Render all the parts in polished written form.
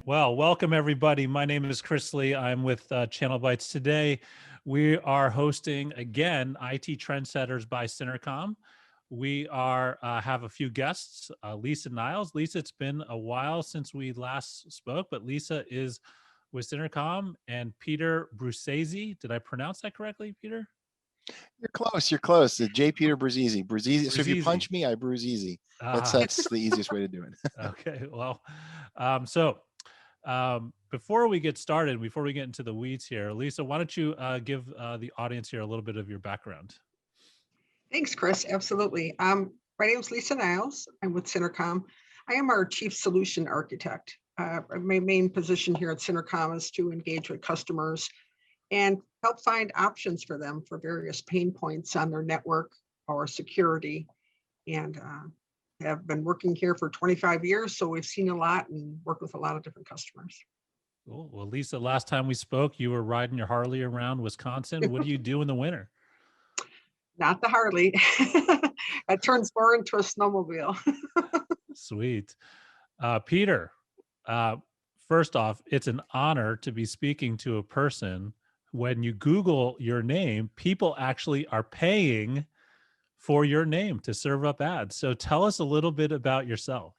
Well, welcome everybody. My name is Chris Lee. I'm with ChannelBytes. Today, we are hosting again IT Trendsetters by SynerComm. We are have a few guests. Lisa Niles. Lisa, it's been a while since we last spoke, but Lisa is with SynerComm, and Peter Brzezi. Did I pronounce that correctly, Peter? You're close. You're close. J. Peter Brzezi. Brzezi. So if you Brzezi. punch me, I bruise easy. That's the easiest way to do it. Okay. Well, before we get started, before we get into the weeds here, Lisa, why don't you give the audience here a little bit of your background? Thanks, Chris. Absolutely. My name is Lisa Niles. I'm with SynerComm. I am our Chief Solution Architect. My main position here at SynerComm is to engage with customers and help find options for them for various pain points on their network or security. And have been working here for 25 years, so we've seen a lot and worked with a lot of different customers. Cool. Well, Lisa, last time we spoke, you were riding your Harley around Wisconsin. What do you do in the winter? Not the Harley. It turns more into a snowmobile. Sweet. Peter, first off, it's an honor to be speaking to a person. When you Google your name, people actually are paying for your name to serve up ads. So tell us a little bit about yourself.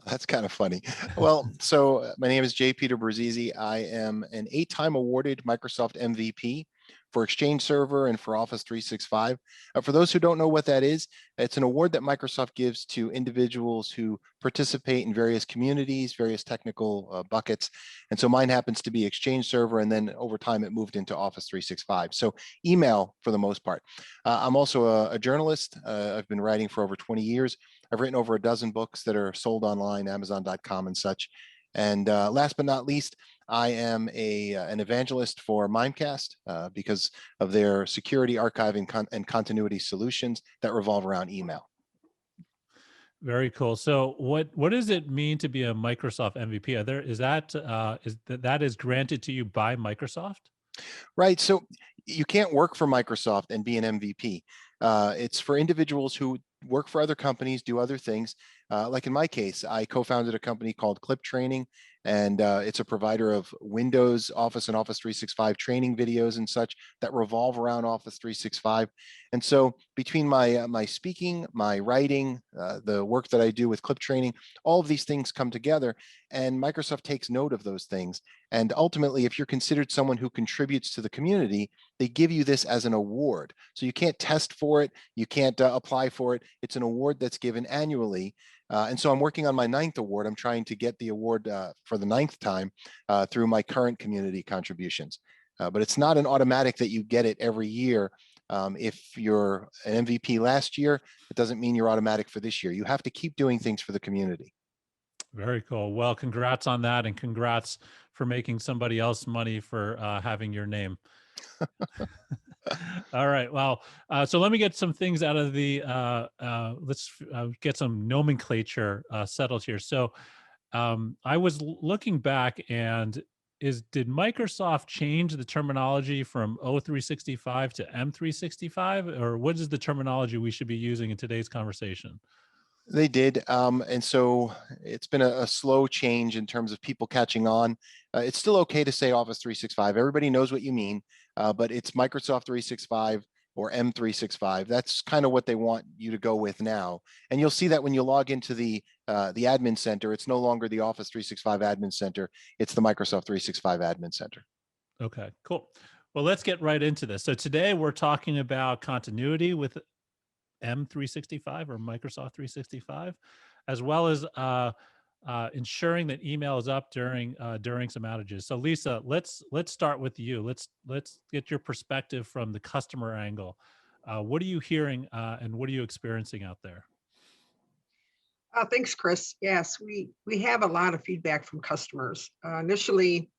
That's kind of funny. Well, so my name is J. Peter Brzezi. I am an 8-time awarded Microsoft MVP for Exchange Server and for Office 365. For those who don't know what that is, it's an award that Microsoft gives to individuals who participate in various communities, various technical buckets. And so mine happens to be Exchange Server, and then over time it moved into Office 365. So email for the most part. I'm also a journalist. I've been writing for over 20 years. I've written over a dozen books that are sold online, Amazon.com and such. And last but not least, I am an evangelist for Mimecast because of their security, archiving, and continuity solutions that revolve around email. Very cool. So what does it mean to be a Microsoft MVP? That is granted to you by Microsoft? Right. So you can't work for Microsoft and be an MVP. It's for individuals who work for other companies, do other things. Like in my case, I co-founded a company called Clip Training, and it's a provider of Windows, Office, and Office 365 training videos and such that revolve around Office 365. And so between my speaking, my writing, the work that I do with Clip Training, all of these things come together, and Microsoft takes note of those things. And ultimately, if you're considered someone who contributes to the community, they give you this as an award. So you can't test for it, you can't apply for it. It's an award that's given annually. And so I'm working on my 9th award. I'm trying to get the award for the 9th time through my current community contributions. But it's not an automatic that you get it every year. If you're an MVP last year, it doesn't mean you're automatic for this year. You have to keep doing things for the community. Very cool. Well, congrats on that, and congrats for making somebody else money for having your name. All right. Well, so let me get some things out of the, let's get some nomenclature settled here. So I was looking back, and did Microsoft change the terminology from O365 to M365, or what is the terminology we should be using in today's conversation? They did. And so it's been a slow change in terms of people catching on. It's still okay to say Office 365. Everybody knows what you mean, but it's Microsoft 365 or M365. That's kind of what they want you to go with now. And you'll see that when you log into the admin center, it's no longer the Office 365 admin center. It's the Microsoft 365 admin center. Okay, cool. Well, let's get right into this. So today we're talking about continuity with M365 or Microsoft 365, as well as ensuring that email is up during some outages. So Lisa, let's start with you. Let's get your perspective from the customer angle. What are you hearing and what are you experiencing out there? Thanks, Chris. Yes, we have a lot of feedback from customers. Initially,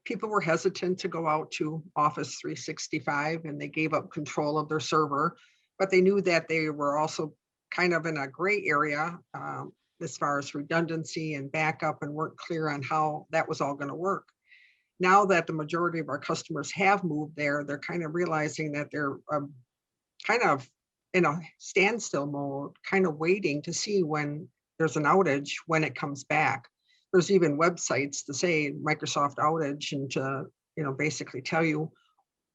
people were hesitant to go out to Office 365, and they gave up control of their server, but they knew that they were also kind of in a gray area as far as redundancy and backup, and weren't clear on how that was all going to work. Now that the majority of our customers have moved there, they're kind of realizing that they're kind of in a standstill mode, kind of waiting to see when there's an outage, when it comes back. there's even websites to say Microsoft outage and to, basically tell you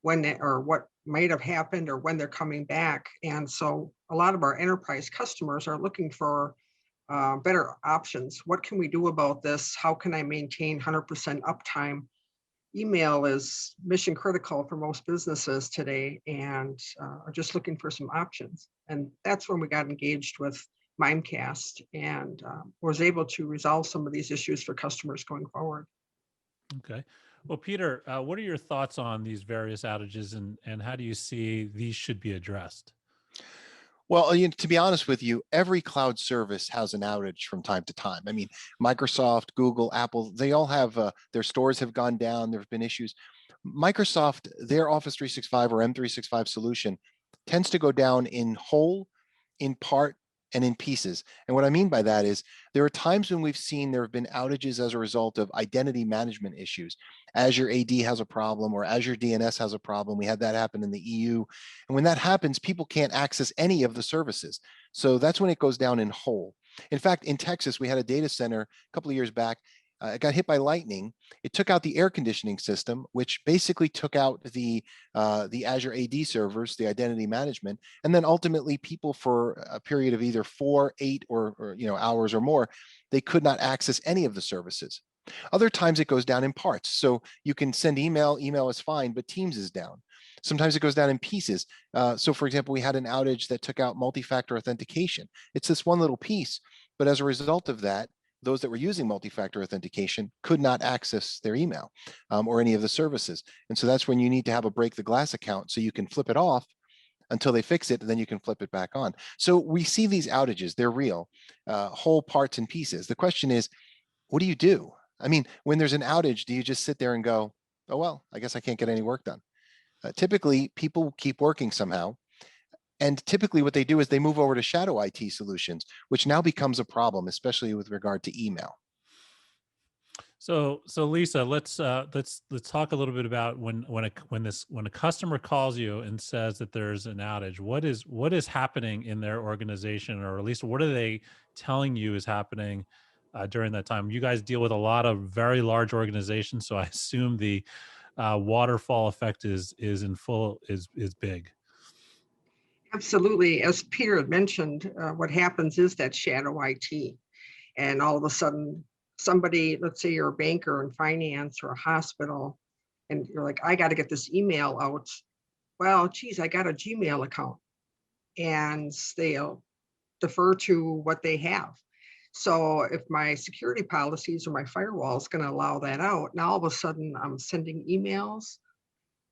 when or what might have happened or when they're coming back. And so a lot of our enterprise customers are looking for better options. What can we do about this? How can I maintain 100% uptime? Email is mission critical for most businesses today, and are just looking for some options. And that's when we got engaged with Mimecast and was able to resolve some of these issues for customers going forward. Okay. Well, Peter, what are your thoughts on these various outages, and how do you see these should be addressed? Well, to be honest with you, every cloud service has an outage from time to time. I mean, Microsoft, Google, Apple, they all have their stores have gone down. There have been issues. Microsoft, their Office 365 or M365 solution tends to go down in whole, in part, and in pieces. And what I mean by that is there are times when we've seen there have been outages as a result of identity management issues. Azure AD has a problem, or Azure DNS has a problem. We had that happen in the EU. And when that happens, people can't access any of the services. So that's when it goes down in whole. In fact, in Texas, we had a data center a couple of years back. It got hit by lightning. It took out the air conditioning system, which basically took out the Azure AD servers, the identity management, and then ultimately people for a period of either 4, 8, or hours or more, they could not access any of the services. Other times it goes down in parts. So you can send email is fine, but Teams is down. Sometimes it goes down in pieces. So for example, we had an outage that took out multi-factor authentication. It's this one little piece, but as a result of that, those that were using multi-factor authentication could not access their email or any of the services. And so that's when you need to have a break the glass account so you can flip it off until they fix it, and then you can flip it back on. So we see these outages, they're real, whole parts and pieces. The question is, what do you do? I mean, when there's an outage, do you just sit there and go, oh, well, I guess I can't get any work done? Typically, people keep working somehow. And typically what they do is they move over to shadow IT solutions, which now becomes a problem, especially with regard to email. So Lisa, let's talk a little bit about when a customer calls you and says that there's an outage. What is happening in their organization, or at least what are they telling you is happening during that time? You guys deal with a lot of very large organizations, so I assume the waterfall effect is big. Absolutely. As Peter had mentioned, what happens is that shadow IT. And all of a sudden, somebody, let's say you're a banker in finance or a hospital, and you're like, I got to get this email out. Well, geez, I got a Gmail account. And they'll defer to what they have. So if my security policies or my firewall is going to allow that out, now all of a sudden I'm sending emails.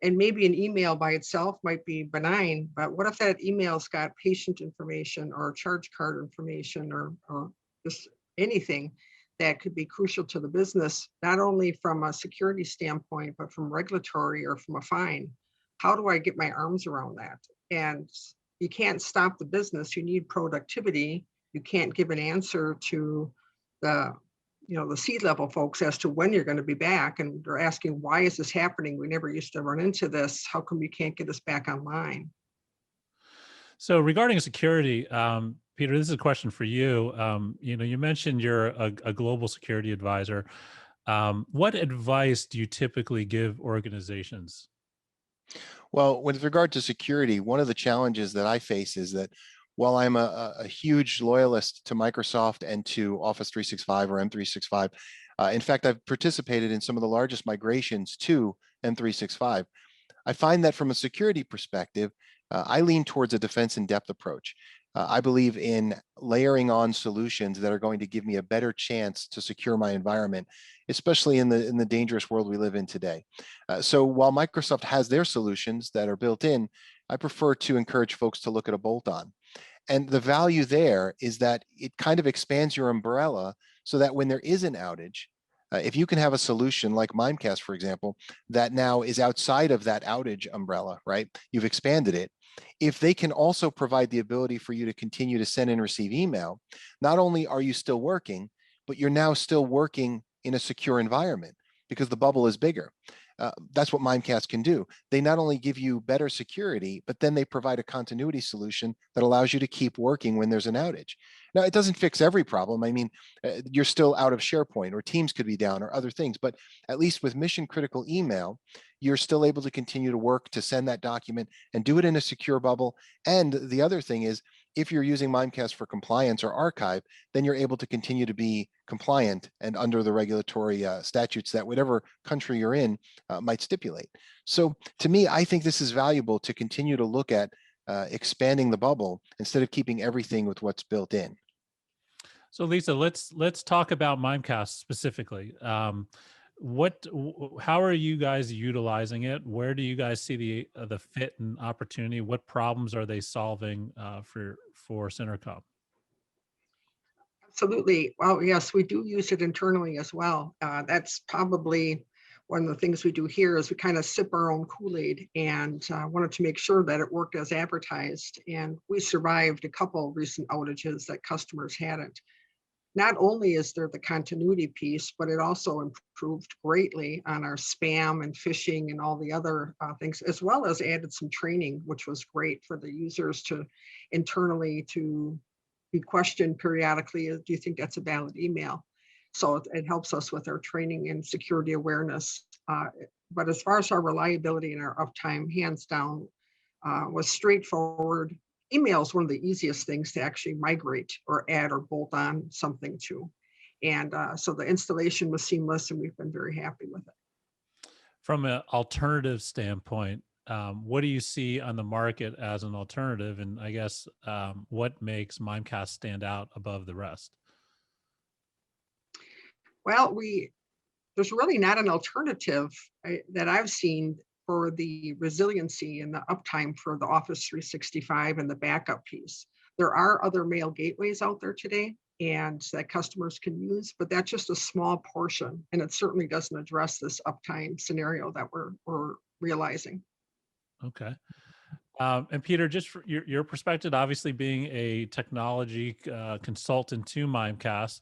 And maybe an email by itself might be benign, but what if that email's got patient information or charge card information or just anything that could be crucial to the business, not only from a security standpoint, but from regulatory or from a fine? How do I get my arms around that? And you can't stop the business. You need productivity. You can't give an answer to the the C-level folks as to when you're going to be back, and they're asking, why is this happening? We never used to run into this. How come you can't get us back online? So regarding security, Peter, this is a question for you. You mentioned you're a global security advisor. What advice do you typically give organizations? Well, with regard to security, one of the challenges that I face is that while I'm a huge loyalist to Microsoft and to Office 365 or M365, in fact, I've participated in some of the largest migrations to M365. I find that from a security perspective, I lean towards a defense in depth approach. I believe in layering on solutions that are going to give me a better chance to secure my environment, especially in the dangerous world we live in today. So while Microsoft has their solutions that are built in, I prefer to encourage folks to look at a bolt-on. And the value there is that it kind of expands your umbrella so that when there is an outage, if you can have a solution like Mimecast, for example, that now is outside of that outage umbrella, right? You've expanded it. If they can also provide the ability for you to continue to send and receive email, not only are you still working, but you're now still working in a secure environment because the bubble is bigger. That's what Mimecast can do. They not only give you better security, but then they provide a continuity solution that allows you to keep working when there's an outage. Now, it doesn't fix every problem. I mean, you're still out of SharePoint, or Teams could be down, or other things, but at least with mission critical email, you're still able to continue to work to send that document and do it in a secure bubble. And the other thing is, if you're using Mimecast for compliance or archive, then you're able to continue to be compliant and under the regulatory statutes that whatever country you're in might stipulate. So to me, I think this is valuable to continue to look at expanding the bubble instead of keeping everything with what's built in. So Lisa, let's talk about Mimecast specifically. How are you guys utilizing it? Where do you guys see the fit and opportunity? What problems are they solving for SynerComm? Absolutely. Well, yes, we do use it internally as well. That's probably one of the things we do here is we kind of sip our own Kool-Aid and wanted to make sure that it worked as advertised. And we survived a couple recent outages that customers hadn't. Not only is there the continuity piece, but it also improved greatly on our spam and phishing and all the other things, as well as added some training, which was great for the users to internally to be questioned periodically. Do you think that's a valid email? So it helps us with our training and security awareness. But as far as our reliability and our uptime, hands down, was straightforward. Email is one of the easiest things to actually migrate or add or bolt on something to. And so the installation was seamless and we've been very happy with it. From an alternative standpoint, what do you see on the market as an alternative? And I guess what makes Mimecast stand out above the rest? Well, there's really not an alternative that I've seen for the resiliency and the uptime for the Office 365 and the backup piece. There are other mail gateways out there today and that customers can use, but that's just a small portion. And it certainly doesn't address this uptime scenario that we're realizing. Okay. And Peter, just for your perspective, obviously being a technology consultant to Mimecast,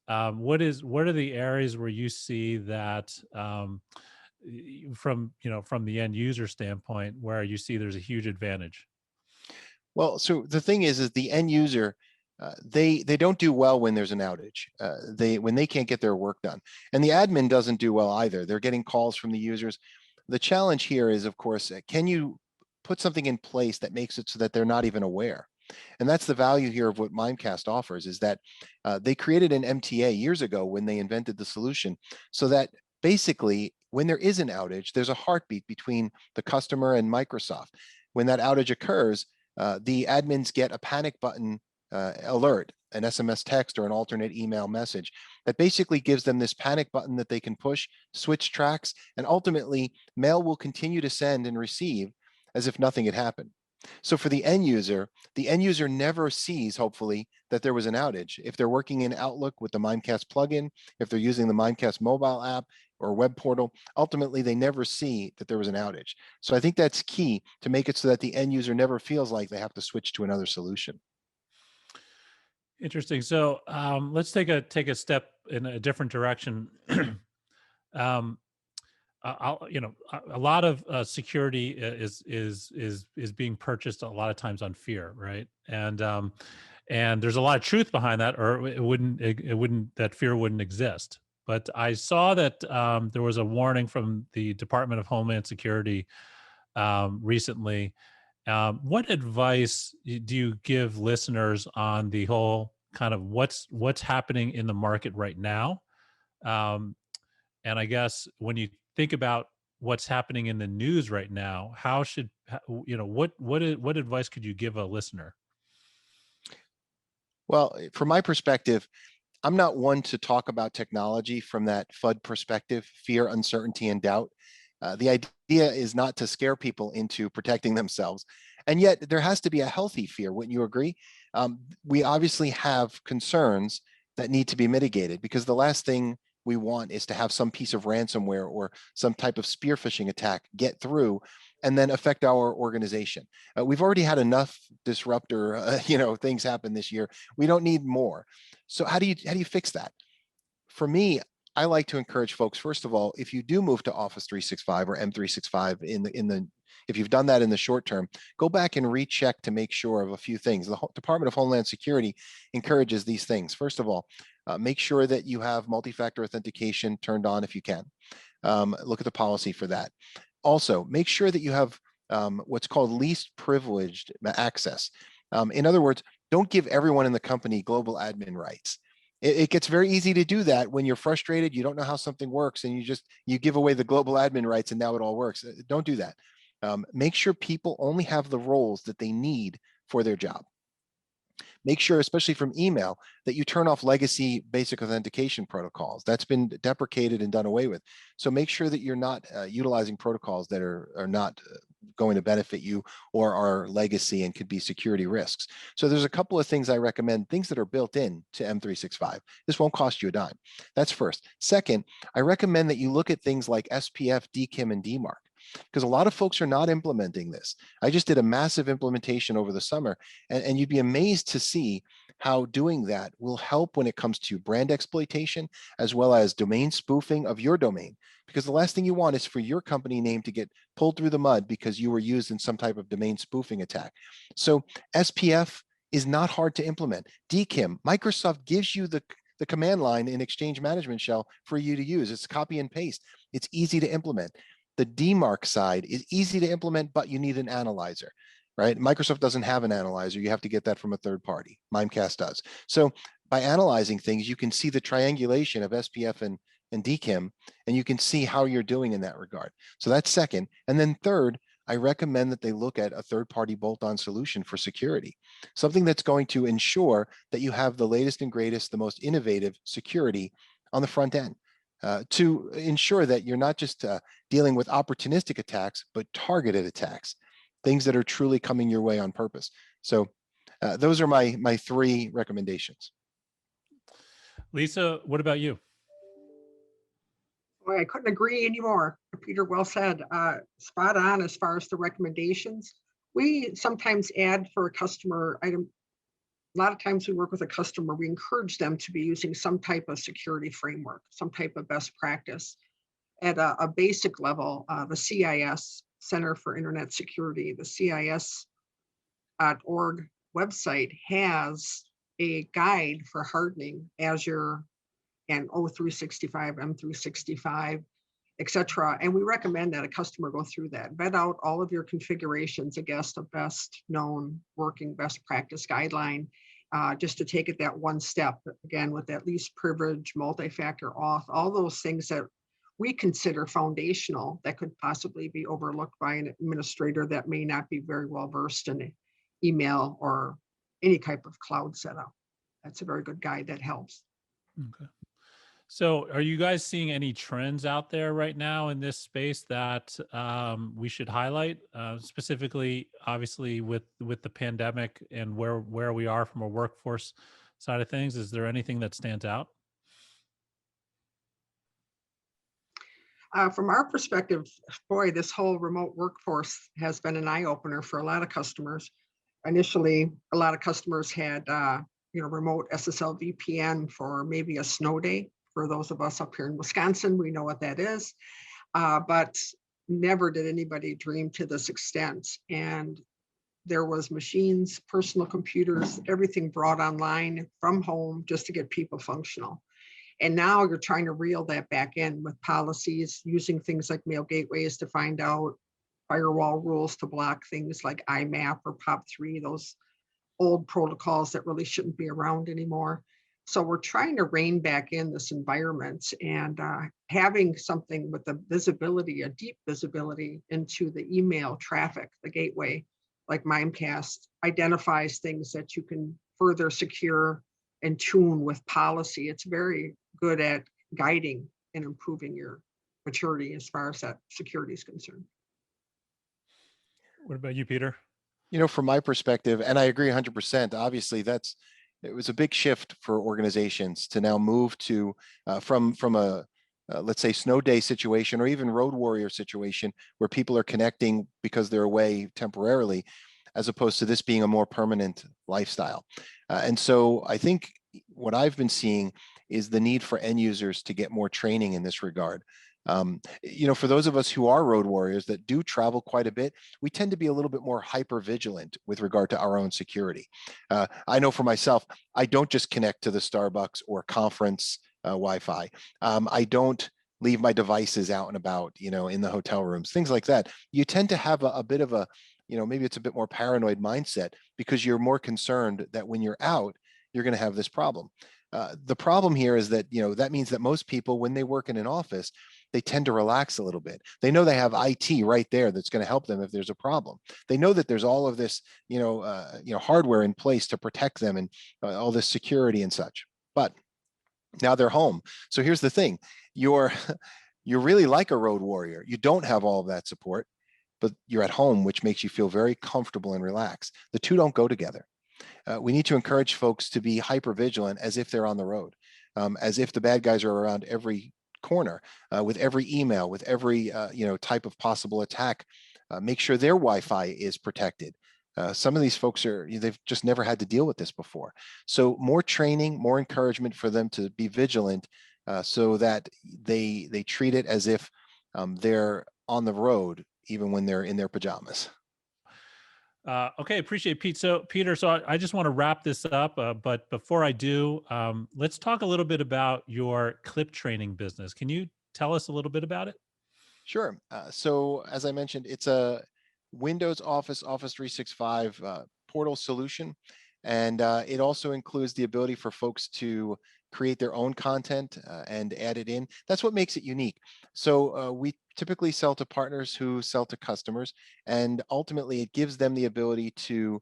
what are the areas where you see that from the end user standpoint where you see there's a huge advantage? Well, so the thing is the end user, they don't do well when there's an outage. When they can't get their work done, and the admin doesn't do well either. They're getting calls from the users. The challenge here is, of course, can you put something in place that makes it so that they're not even aware? And that's the value here of what Mimecast offers, is that they created an MTA years ago when they invented the solution, so that basically when there is an outage, there's a heartbeat between the customer and Microsoft. When that outage occurs, the admins get a panic button alert, an SMS text or an alternate email message that basically gives them this panic button that they can push, switch tracks, and ultimately mail will continue to send and receive as if nothing had happened. So for the end user never sees, hopefully, that there was an outage. If they're working in Outlook with the Mimecast plugin, if they're using the Mimecast mobile app or web portal, ultimately they never see that there was an outage. So I think that's key to make it so that the end user never feels like they have to switch to another solution. Interesting. So let's take a step in a different direction. A lot of security is being purchased a lot of times on fear, right? And there's a lot of truth behind that, or that fear wouldn't exist. But I saw that there was a warning from the Department of Homeland Security recently. What advice do you give listeners on the whole kind of what's happening in the market right now? And I guess when you think about what's happening in the news right now, what advice could you give a listener? Well, from my perspective, I'm not one to talk about technology from that FUD perspective, fear, uncertainty, and doubt. The idea is not to scare people into protecting themselves. And yet there has to be a healthy fear. Wouldn't you agree? We obviously have concerns that need to be mitigated, because the last thing we want is to have some piece of ransomware or some type of spear phishing attack get through and then affect our organization. We've already had enough disruptor, things happen this year. We don't need more. So how do you fix that? For me, I like to encourage folks, first of all, if you do move to Office 365 or M365 if you've done that in the short term, go back and recheck to make sure of a few things. The Department of Homeland Security encourages these things. First of all, make sure that you have multi-factor authentication turned on if you can. Look at the policy for that. Also, make sure that you have what's called least privileged access. In other words, don't give everyone in the company global admin rights. It gets very easy to do that when you're frustrated, you don't know how something works, and you give away the global admin rights and now it all works. Don't do that. Make sure people only have the roles that they need for their job. Make sure, especially from email, that you turn off legacy basic authentication protocols. That's been deprecated and done away with. So make sure that you're not utilizing protocols that are not going to benefit you or are legacy and could be security risks. So there's a couple of things I recommend, things that are built in to M365. This won't cost you a dime. That's first. Second, I recommend that you look at things like SPF, DKIM, and DMARC, because a lot of folks are not implementing this. I just did a massive implementation over the summer, and you'd be amazed to see how doing that will help when it comes to brand exploitation, as well as domain spoofing of your domain. Because the last thing you want is for your company name to get pulled through the mud because you were used in some type of domain spoofing attack. So SPF is not hard to implement. DKIM, Microsoft gives you the command line in Exchange Management Shell for you to use. It's copy and paste. It's easy to implement. The DMARC side is easy to implement, but you need an analyzer, right? Microsoft doesn't have an analyzer. You have to get that from a third party. Mimecast does. So by analyzing things, you can see the triangulation of SPF and DKIM, and you can see how you're doing in that regard. So that's second. And then third, I recommend that they look at a third-party bolt-on solution for security, something that's going to ensure that you have the latest and greatest, the most innovative security on the front end. To ensure that you're not just dealing with opportunistic attacks, but targeted attacks, things that are truly coming your way on purpose. So those are my three recommendations. Lisa, what about you? Boy, I couldn't agree anymore. Peter, well said. Spot on as far as the recommendations. We sometimes add for a customer item. A lot of times we work with a customer, we encourage them to be using some type of security framework, some type of best practice. At a basic level, the CIS, Center for Internet Security, the CIS.org website has a guide for hardening Azure and O365, M365, etc. And we recommend that a customer go through that, vet out all of your configurations against a best known working best practice guideline, just to take it that one step, again, with that least privilege, multi-factor auth, all those things that we consider foundational that could possibly be overlooked by an administrator that may not be very well versed in email or any type of cloud setup. That's a very good guide that helps. Okay. So are you guys seeing any trends out there right now in this space that we should highlight, specifically, obviously, with the pandemic and where we are from a workforce side of things? Is there anything that stands out? From our perspective, boy, this whole remote workforce has been an eye-opener for a lot of customers. Initially, a lot of customers had remote SSL VPN for maybe a snow day. For those of us up here in Wisconsin, we know what that is, but never did anybody dream to this extent. And there was machines, personal computers, everything brought online from home just to get people functional. And now you're trying to reel that back in with policies, using things like mail gateways to find out, firewall rules to block things like IMAP or POP3, those old protocols that really shouldn't be around anymore. So we're trying to rein back in this environment, and having something with the visibility, a deep visibility into the email traffic, the gateway, like Mimecast, identifies things that you can further secure and tune with policy. It's very good at guiding and improving your maturity as far as that security is concerned. What about you, Peter? From my perspective, and I agree 100%, obviously it was a big shift for organizations to now move to from a let's say snow day situation or even road warrior situation where people are connecting because they're away temporarily, as opposed to this being a more permanent lifestyle. And so I think what I've been seeing is the need for end users to get more training in this regard. For those of us who are road warriors that do travel quite a bit, we tend to be a little bit more hyper vigilant with regard to our own security. I know for myself, I don't just connect to the Starbucks or conference Wi-Fi. I don't leave my devices out and about, in the hotel rooms, things like that. You tend to have a bit of a, maybe it's a bit more paranoid mindset because you're more concerned that when you're out, you're going to have this problem. The problem here is that, that means that most people, when they work in an office, they tend to relax a little bit. They know they have IT right there that's going to help them if there's a problem. They know that there's all of this, hardware in place to protect them and all this security and such. But now they're home. So here's the thing: you're really like a road warrior. You don't have all of that support, but you're at home, which makes you feel very comfortable and relaxed. The two don't go together. We need to encourage folks to be hyper vigilant as if they're on the road, as if the bad guys are around every corner, with every email, with every type of possible attack. Make sure their Wi-Fi is protected. Some of these folks they've just never had to deal with this before. So more training, more encouragement for them to be vigilant, so that they treat it as if they're on the road, even when they're in their pajamas. Okay, appreciate Pete. Peter, I just want to wrap this up, but before I do, let's talk a little bit about your clip training business. Can you tell us a little bit about it? Sure. So as I mentioned, it's a Windows Office 365 portal solution. And it also includes the ability for folks to create their own content and add it in. That's what makes it unique. So we typically sell to partners who sell to customers, and ultimately it gives them the ability to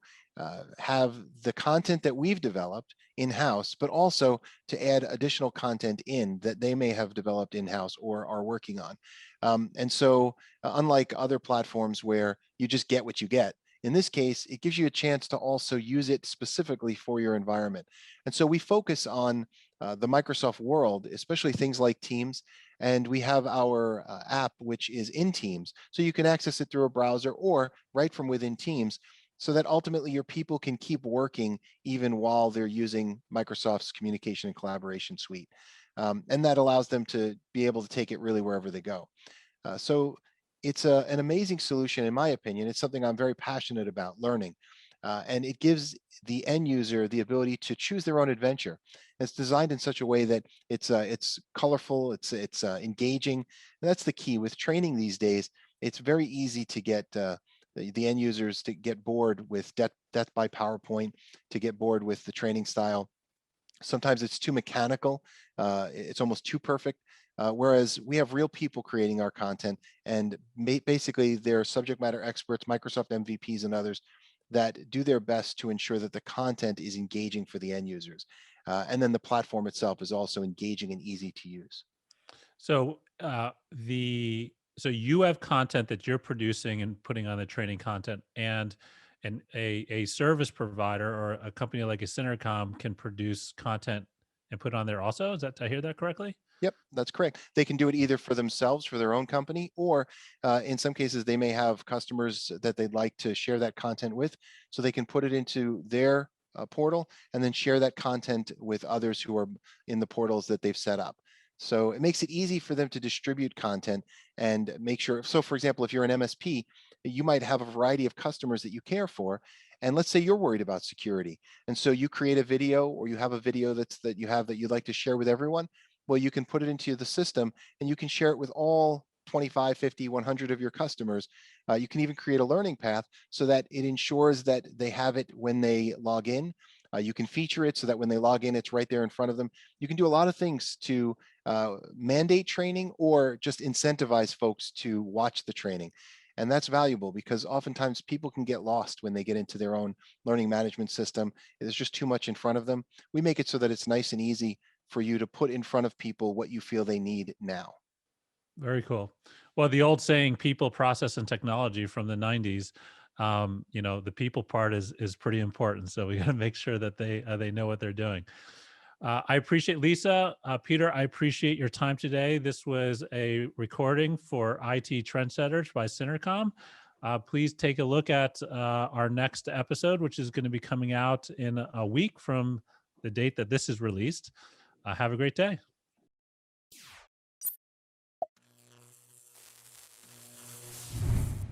have the content that we've developed in-house, but also to add additional content in that they may have developed in-house or are working on. And so unlike other platforms where you just get what you get, in this case, it gives you a chance to also use it specifically for your environment. And so we focus on the Microsoft world, especially things like Teams. And we have our app, which is in Teams. So you can access it through a browser or right from within Teams, so that ultimately your people can keep working even while they're using Microsoft's communication and collaboration suite. And that allows them to be able to take it really wherever they go. So it's an amazing solution, in my opinion. It's something I'm very passionate about learning. And it gives the end user the ability to choose their own adventure. It's designed in such a way that it's colorful, it's engaging. And that's the key with training these days. It's very easy to get the end users to get bored with death by PowerPoint, to get bored with the training style. Sometimes it's too mechanical. It's almost too perfect. Whereas we have real people creating our content, and basically they're subject matter experts, Microsoft MVPs and others that do their best to ensure that the content is engaging for the end users. And then the platform itself is also engaging and easy to use. So so you have content that you're producing and putting on the training content, and a service provider or a company like a SynerComm can produce content and put on there also. Did I hear that correctly? Yep, that's correct. They can do it either for themselves, for their own company, or in some cases, they may have customers that they'd like to share that content with, so they can put it into their portal and then share that content with others who are in the portals that they've set up. So it makes it easy for them to distribute content and make sure. So for example, if you're an MSP, you might have a variety of customers that you care for. And let's say you're worried about security. And so you create a video, or you have a video that you'd like to share with everyone. Well, you can put it into the system and you can share it with all 25, 50, 100 of your customers. You can even create a learning path so that it ensures that they have it when they log in. You can feature it so that when they log in, it's right there in front of them. You can do a lot of things to mandate training or just incentivize folks to watch the training. And that's valuable because oftentimes people can get lost when they get into their own learning management system. There's just too much in front of them. We make it so that it's nice and easy for you to put in front of people what you feel they need now. Very cool. Well, the old saying, people, process, and technology from the 90s, the people part is pretty important. So we got to make sure that they know what they're doing. I appreciate Lisa, Peter. I appreciate your time today. This was a recording for IT Trendsetters by SynerComm. Please take a look at our next episode, which is going to be coming out in a week from the date that this is released. Have a great day.